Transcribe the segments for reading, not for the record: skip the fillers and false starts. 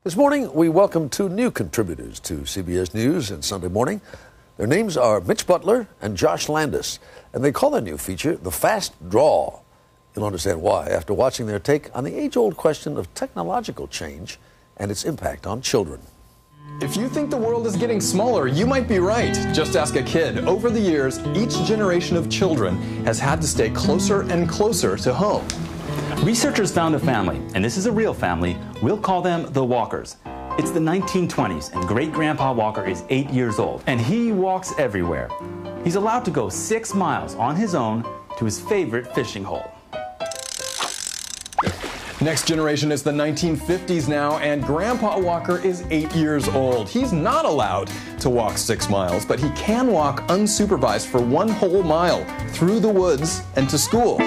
This morning, we welcome two new contributors to CBS News and Sunday Morning. Their names are Mitch Butler and Josh Landis, and they call their new feature The Fast Draw. You'll understand why after watching their take on the age-old question of technological change and its impact on children. If you think the world is getting smaller, you might be right. Just ask a kid. Over the years, each generation of children has had to stay closer and closer to home. Researchers found a family, and this is a real family. We'll call them the Walkers. It's the 1920s, and great-grandpa Walker is 8 years old, and he walks everywhere. He's allowed to go 6 miles on his own to his favorite fishing hole. Next generation is the 1950s now, and Grandpa Walker is 8 years old. He's not allowed to walk 6 miles, but he can walk unsupervised for 1 whole mile through the woods and to school.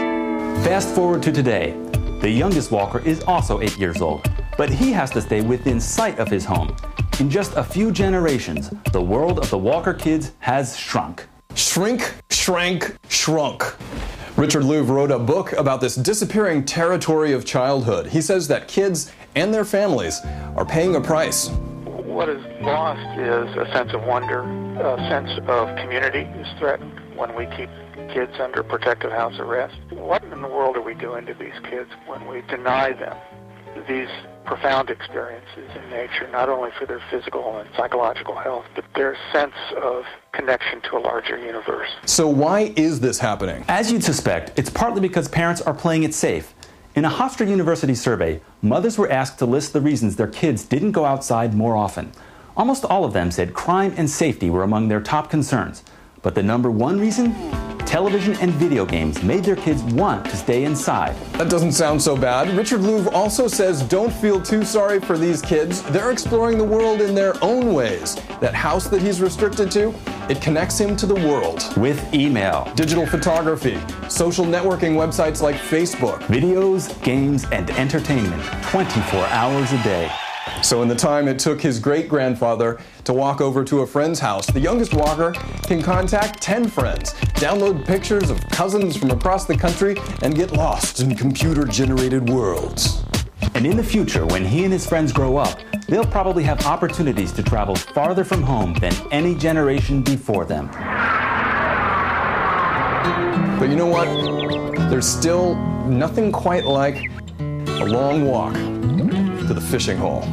Fast forward to today. The youngest Walker is also 8 years old, but he has to stay within sight of his home. In just a few generations, the world of the Walker kids has shrunk. Shrink, shrank, shrunk. Richard Louv wrote a book about this disappearing territory of childhood. He says that kids and their families are paying a price. What is lost is a sense of wonder, a sense of community is threatened when we keep kids under protective house arrest. What in the world are we doing to these kids when we deny them these profound experiences in nature, not only for their physical and psychological health, but their sense of connection to a larger universe? So why is this happening? As you'd suspect, it's partly because parents are playing it safe. In a Hofstra University survey, mothers were asked to list the reasons their kids didn't go outside more often. Almost all of them said crime and safety were among their top concerns. But the number one reason? Television and video games made their kids want to stay inside. That doesn't sound so bad. Richard Louv also says don't feel too sorry for these kids. They're exploring the world in their own ways. That house that he's restricted to, it connects him to the world. With email, digital photography, social networking websites like Facebook, videos, games, and entertainment 24 hours a day. So in the time it took his great-grandfather to walk over to a friend's house, the youngest Walker can contact 10 friends, download pictures of cousins from across the country, and get lost in computer-generated worlds. And in the future, when he and his friends grow up, they'll probably have opportunities to travel farther from home than any generation before them. But you know what? There's still nothing quite like a long walk to the fishing hole.